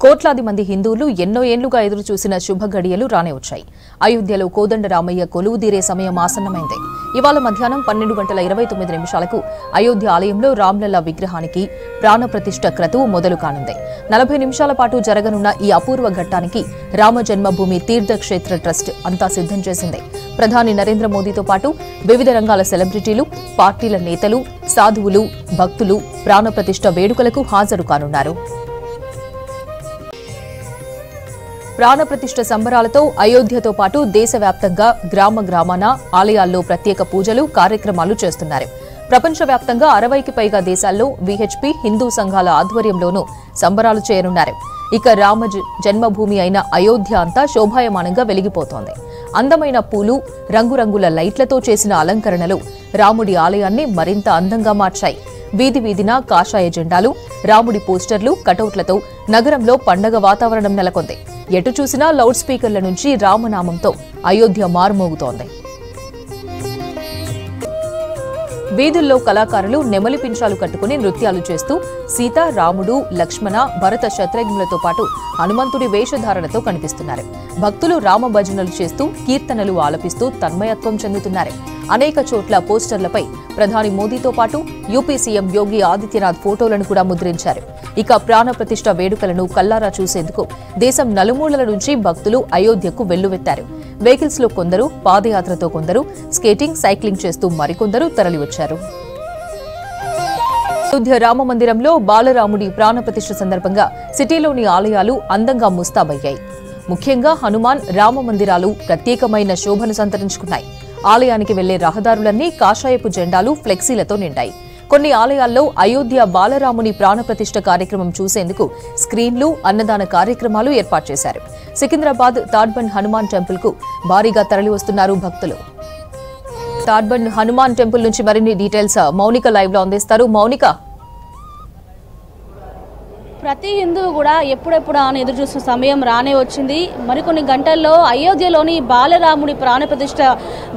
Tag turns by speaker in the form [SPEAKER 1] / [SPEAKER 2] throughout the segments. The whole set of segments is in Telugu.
[SPEAKER 1] కోట్లాది మంది హిందువులు ఎన్నో ఏళ్లుగా ఎదురు చూసిన శుభ గడియలు రానే వచ్చాయి. అయోధ్యలో కోదండరామయ్య కొలువుదీరే సమయం ఆసన్నమైంది. ఇవాళ మధ్యాహ్నం 12:29 అయోధ్య ఆలయంలో రామ్లల్లా విగ్రహానికి ప్రాణప్రతిష్ఠ క్రతువు మొదలు కానుంది. 40 నిమిషాల పాటు జరగనున్న ఈ అపూర్వ ఘట్టానికి రామ జన్మభూమి తీర్థక్షేత్ర ట్రస్ట్ అంతా సిద్ధం చేసింది. ప్రధాని నరేంద్ర మోదీతో పాటు వివిధ రంగాల సెలబ్రిటీలు, పార్టీల నేతలు, సాధువులు, భక్తులు ప్రాణప్రతిష్ఠ వేడుకలకు హాజరు కానున్నారు. ప్రాణప్రతిష్ఠ సంబరాలతో అయోధ్యతో పాటు దేశవ్యాప్తంగా గ్రామ గ్రామాన ఆలయాల్లో ప్రత్యేక పూజలు, కార్యక్రమాలు చేస్తున్నారు. ప్రపంచవ్యాప్తంగా 60కి పైగా దేశాల్లో విహెచ్పి హిందూ సంఘాల ఆధ్వర్యంలోనూ సంబరాలు చేయనున్నారు. ఇక రామ జన్మభూమి అయిన అయోధ్య అంతా శోభాయమానంగా వెలిగిపోతోంది. అందమైన పూలు, రంగురంగుల లైట్లతో చేసిన అలంకరణలు రాముడి ఆలయాన్ని మరింత అందంగా మార్చాయి. వీధి వీధిన కాషాయ జెండాలు, రాముడి పోస్టర్లు, కటౌట్లతో నగరంలో పండగ వాతావరణం నెలకొంది. ఎటు చూసినా లౌడ్ స్పీకర్ల నుంచి రామనామంతో అయోధ్య మారుమోగుతోంది. వీధుల్లో కళాకారులు నెమలి పింఛాలు కట్టుకుని నృత్యాలు చేస్తూ సీత, రాముడు, లక్ష్మణ, భరత, శత్రుఘ్నులతో పాటు హనుమంతుడి వేషధారణతో కనిపిస్తున్నారు. భక్తులు రామ భజనలు చేస్తూ కీర్తనలు ఆలపిస్తూ తన్మయత్వం చెందుతున్నారు. అనేక చోట్ల పోస్టర్లపై ప్రధాని మోదీతో పాటు యూపీ సీఎం యోగి ఆదిత్యనాథ్ ఫోటోలను కూడా ముద్రించారు. ఇక ప్రాణప్రతిష్ఠ వేడుకలను కల్లారా చూసేందుకు దేశం నలుమూలల నుంచి భక్తులు అయోధ్యకు వెల్లువెత్తారు. వెహికల్స్ లో కొందరు, పాదయాత్రతో కొందరు, స్కేటింగ్, సైక్లింగ్ చేస్తూ మరికొందరు తరలివచ్చారు. అయోధ్య రామ మందిరంలో బాలరాముడి ప్రాణప్రతిష్ఠ సందర్భంగా సిటీలోని ఆలయాలు అందంగా ముస్తాబయ్యాయి. ముఖ్యంగా హనుమాన్, రామ మందిరాలు ప్రత్యేకమైన శోభను సంతరించుకున్నాయి. ఆలయానికి వెళ్లే రహదారులన్నీ కాషాయపు జెండాలు, ఫ్లెక్సీలతో నిండాయి. కొన్ని ఆలయాల్లో అయోధ్య బాలరాముని ప్రాణప్రతిష్ఠ కార్యక్రమం చూసేందుకు స్క్రీన్లు, అన్నదాన కార్యక్రమాలు ఏర్పాటు చేశారు. సికింద్రాబాద్ తాడ్బండ్ హనుమాన్ టెంపుల్ కు భారీగా తరలివస్తున్నారు భక్తులు. తాడ్బండ్ హనుమాన్ టెంపుల్ నుంచి మరిన్ని డీటెయిల్స్ మౌనిక లైవ్ లో అందిస్తారు. మౌనిక,
[SPEAKER 2] ప్రతి హిందువు కూడా ఎప్పుడెప్పుడు అని ఎదురు చూసిన సమయం రానే వచ్చింది. మరికొన్ని గంటల్లో అయోధ్యలోని బాలరాముడి ప్రాణప్రతిష్ఠ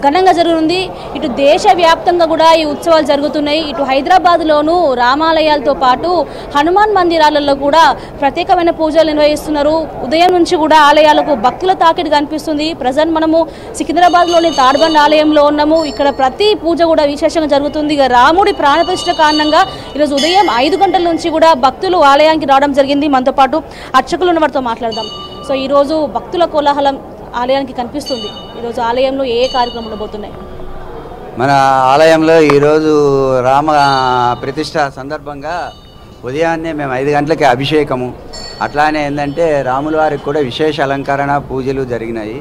[SPEAKER 2] ఘనంగా జరుగుతుంది. ఇటు దేశవ్యాప్తంగా కూడా ఈ ఉత్సవాలు జరుగుతున్నాయి. ఇటు హైదరాబాద్లోనూ రామాలయాలతో పాటు హనుమాన్ మందిరాలలో కూడా ప్రత్యేకమైన పూజలు నిర్వహిస్తున్నారు. ఉదయం నుంచి కూడా ఆలయాలకు భక్తుల తాకిడి కనిపిస్తుంది. ప్రజెంట్ మనము సికింద్రాబాద్లోని తాడ్బండ్ ఆలయంలో ఉన్నాము. ఇక్కడ ప్రతి పూజ కూడా విశేషంగా జరుగుతుంది. ఇక రాముడి ప్రాణప్రతిష్ఠ కారణంగా ఈరోజు ఉదయం 5 గంటల నుంచి కూడా భక్తులు ఆలయానికి రావడం జరిగింది. మనతో పాటు అర్చకులు ఉన్న వారితో మాట్లాడదాం. సో ఈరోజు భక్తుల కోలాహలం ఆలయానికి కనిపిస్తుంది. ఈరోజు ఆలయంలో ఏ కార్యక్రమాలు ఉండబోతున్నాయి?
[SPEAKER 3] మన ఆలయంలో ఈరోజు రామ ప్రతిష్ఠ సందర్భంగా ఉదయాన్నే మేము 5 గంటలకి అభిషేకము, అట్లానే ఏంటంటే రాముల వారికి కూడా విశేష అలంకరణ పూజలు జరిగినాయి.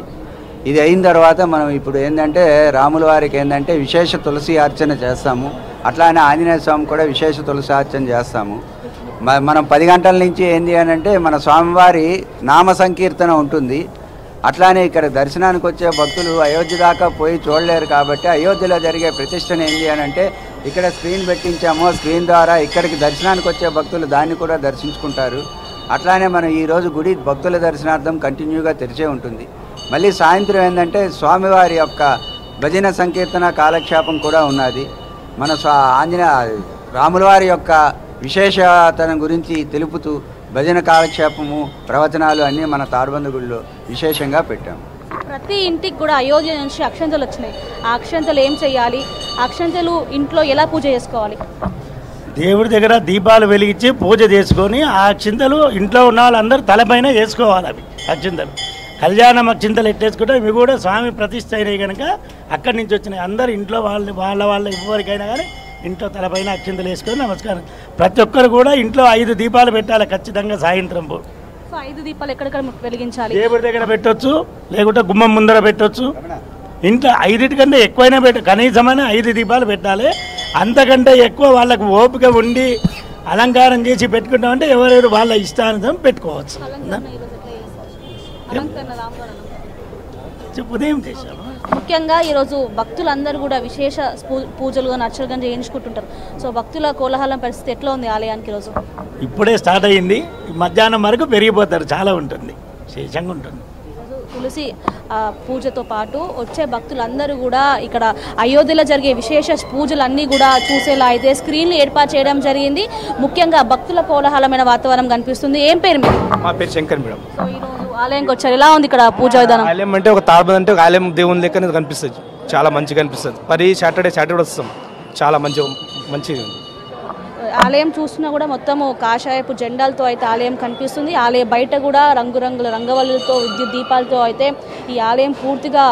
[SPEAKER 3] ఇది అయిన తర్వాత మనం ఇప్పుడు ఏంటంటే రాముల వారికి ఏంటంటే విశేష తులసి అర్చన చేస్తాము. అట్లానే ఆంజనేయ స్వామి కూడా విశేష తులసి అర్చన చేస్తాము. మనం 10 గంటల నుంచి ఏంటి అని అంటే మన స్వామివారి నామ సంకీర్తన ఉంటుంది. అట్లానే ఇక్కడ దర్శనానికి వచ్చే భక్తులు అయోధ్య దాకా పోయి చూడలేరు కాబట్టి అయోధ్యలో జరిగే ప్రతిష్టను ఏంటి అని అంటే ఇక్కడ స్క్రీన్ పెట్టించాము. స్క్రీన్ ద్వారా ఇక్కడికి దర్శనానికి వచ్చే భక్తులు దాన్ని కూడా దర్శించుకుంటారు. అట్లానే మనం ఈరోజు గుడి భక్తుల దర్శనార్థం కంటిన్యూగా తెరిచే ఉంటుంది. మళ్ళీ సాయంత్రం ఏంటంటే స్వామివారి యొక్క భజన సంకీర్తన కాలక్షేపం కూడా ఉన్నది. మన రాముల వారి యొక్క విశేషతను గురించి తెలుపుతూ భజన కాలక్షేపము, ప్రవచనాలు అన్నీ మన తాడ్బంద్ గుడిలో విశేషంగా పెట్టాము.
[SPEAKER 2] ప్రతి ఇంటికి కూడా అయోధ్య నుంచి అక్షంతలు వచ్చినాయి. ఆ అక్షంతలు ఏం చేయాలి? అక్షంతలు ఇంట్లో ఎలా పూజ చేసుకోవాలి?
[SPEAKER 4] దేవుడి దగ్గర దీపాలు వెలిగించి పూజ చేసుకొని ఆ అక్షింతలు ఇంట్లో ఉన్న వాళ్ళందరూ తలపైన వేసుకోవాలి. అవి అక్షింతలు కళ్యాణం అక్షింతలు ఎట్టేసుకుంటే ఇవి కూడా స్వామి ప్రతిష్ఠ అయినాయి కనుక అక్కడి నుంచి వచ్చినాయి. అందరు ఇంట్లో వాళ్ళ ఎవరికైనా కానీ ఇంట్లో తలపైన అక్షింతలు వేసుకొని నమస్కారం. ప్రతి ఒక్కరు కూడా ఇంట్లో 5 దీపాలు పెట్టాలి ఖచ్చితంగా సాయంత్రం పూట.
[SPEAKER 2] 5 దీపాలు ఎక్కడెక్కడ వెలిగించాలి?
[SPEAKER 4] దేవుడి దగ్గర పెట్టొచ్చు, లేకుంటే గుమ్మం ముందర పెట్టొచ్చు. ఇంట్లో 5 కంటే ఎక్కువైనా కనీసమైన 5 దీపాలు పెట్టాలి. అంతకంటే ఎక్కువ వాళ్ళకు ఓపిక ఉండి అలంకారం చేసి పెట్టుకుంటామంటే ఎవరెవరు వాళ్ళ ఇష్టానుసారం పెట్టుకోవచ్చు. ఉదయం చేశాము.
[SPEAKER 2] ముఖ్యంగా ఈరోజు భక్తులందరూ కూడా విశేష పూజలుగా అర్చనగా చేయించుకుంటుంటారు. సో భక్తుల కోలాహలం పరిస్థితి ఎట్లా ఉంది ఆలయానికి? ఈరోజు
[SPEAKER 4] ఇప్పుడే స్టార్ట్ అయ్యింది. మధ్యాహ్నం వరకు పెరిగిపోతారు. చాలా ఉంటుంది, విశేషంగా ఉంటుంది.
[SPEAKER 2] తులసి పూజతో పాటు వచ్చే భక్తులందరూ కూడా ఇక్కడ అయోధ్యలో జరిగే విశేష పూజలన్నీ కూడా చూసేలా అయితే స్క్రీన్లు ఏర్పాటు చేయడం జరిగింది. ముఖ్యంగా భక్తుల కోలాహలమైన వాతావరణం కనిపిస్తుంది. ఏం పేరు మీరు?
[SPEAKER 5] మా పేరు శంకర్ మేడం.
[SPEAKER 2] ఆలయంకి వచ్చారు, ఎలా ఉంది ఇక్కడ పూజా విధానం?
[SPEAKER 5] ఆలయం అంటే ఒక తాడుబంది అంటే ఒక ఆలయం దేవుని లెక్క కనిపిస్తుంది, చాలా మంచిగా అనిపిస్తుంది. మరి సాటర్డే వస్తాం, చాలా మంచిగా
[SPEAKER 2] ఆలయం చూస్తున్నా కూడా మొత్తము కాషాయపు జెండాలతో అయితే ఆలయం కనిపిస్తుంది. ఆలయం బయట కూడా రంగురంగుల రంగవల్లులతో విద్యుత్ దీపాలతో అయితే ఈ ఆలయం పూర్తిగా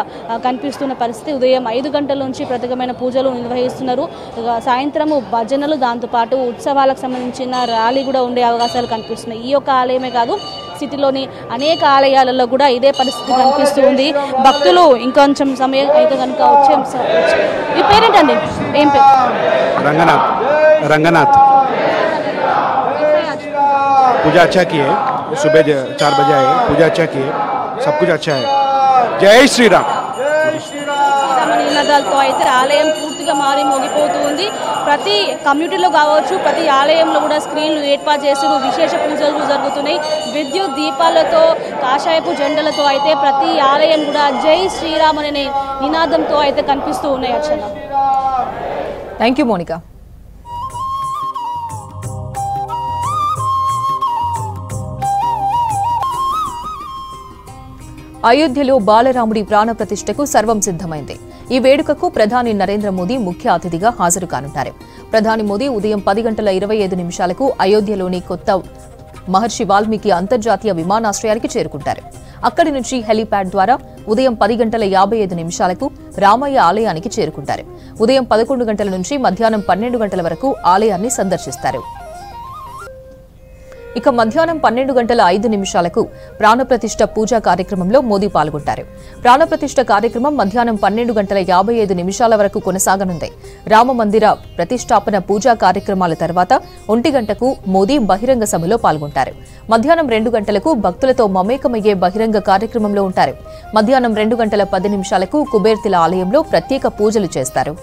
[SPEAKER 2] కనిపిస్తున్న పరిస్థితి. ఉదయం 5 గంటల నుంచి ప్రత్యేకమైన పూజలు నిర్వహిస్తున్నారు. సాయంత్రము భజనలు, దాంతోపాటు ఉత్సవాలకు సంబంధించిన ర్యాలీ కూడా ఉండే అవకాశాలు కనిపిస్తున్నాయి. ఈ యొక్క ఆలయమే కాదు, సిటీలోని అనేక ఆలయాలలో కూడా ఇదే పరిస్థితి కనిపిస్తుంది. భక్తులు ఇంకొంచెం సమయం అయితే కనుక వచ్చే. ఈ పేరేంటండి? ఏం పేరు?
[SPEAKER 5] रंगनाथ। पूजा अच्छा की है, सुबह 4 बजे आए, पूजा अच्छा की है, सब कुछ अच्छा है। जय श्री राम।
[SPEAKER 2] నినాదాలతో అయితే ఆలయం పూర్తిగా మారి మోగిపోతుంది. ప్రతి కమ్యూనిటీలో కావచ్చు, ప్రతి ఆలయంలో కూడా స్క్రీన్లు ఏర్పాటు చేస్తూ విశేష పూజలు జరుగుతున్నాయి. విద్యుత్ దీపాలతో, కాషాయపు జెండలతో అయితే ప్రతి ఆలయం కూడా జై శ్రీరామ్ అనే నినాదంతో అయితే కనిపిస్తూ ఉన్నాయి. అర్చన,
[SPEAKER 1] థ్యాంక్ యూ మోనికా. అయోధ్యలో బాలరాముడి ప్రాణప్రతిష్ఠకు సర్వం సిద్ధమైంది. ఈ వేడుకకు ప్రధాని నరేంద్ర మోదీ ముఖ్య అతిథిగా హాజరు కానున్నారు. ప్రధాని మోదీ ఉదయం 10:25 అయోధ్యలోని కొత్త మహర్షి వాల్మీకి అంతర్జాతీయ విమానాశ్రయానికి చేరుకుంటారు. అక్కడి నుంచి హెలీప్యాడ్ ద్వారా ఉదయం 10:55 రామయ్య ఆలయానికి చేరుకుంటారు. ఉదయం 11 గంటల నుంచి మధ్యాహ్నం 12 గంటల వరకు ఆలయాన్ని సందర్శిస్తారు. ఇక మధ్యాహ్నం 12:05 ప్రాణప్రతిష్ఠ పూజా కార్యక్రమంలో మోదీ పాల్గొంటారు. ప్రాణప్రతిష్ఠ కార్యక్రమం మధ్యాహ్నం 12:55 వరకు కొనసాగనుంది. రామమందిర ప్రతిష్టాపన పూజా కార్యక్రమాల తర్వాత 1 గంటకు మోదీ బహిరంగ సభలో పాల్గొంటారు. మధ్యాహ్నం 2 గంటలకు భక్తులతో మమేకమయ్యే బహిరంగ కార్యక్రమంలో ఉంటారు. మధ్యాహ్నం 2:10 కుబేర్తిల ఆలయంలో ప్రత్యేక పూజలు చేస్తారు.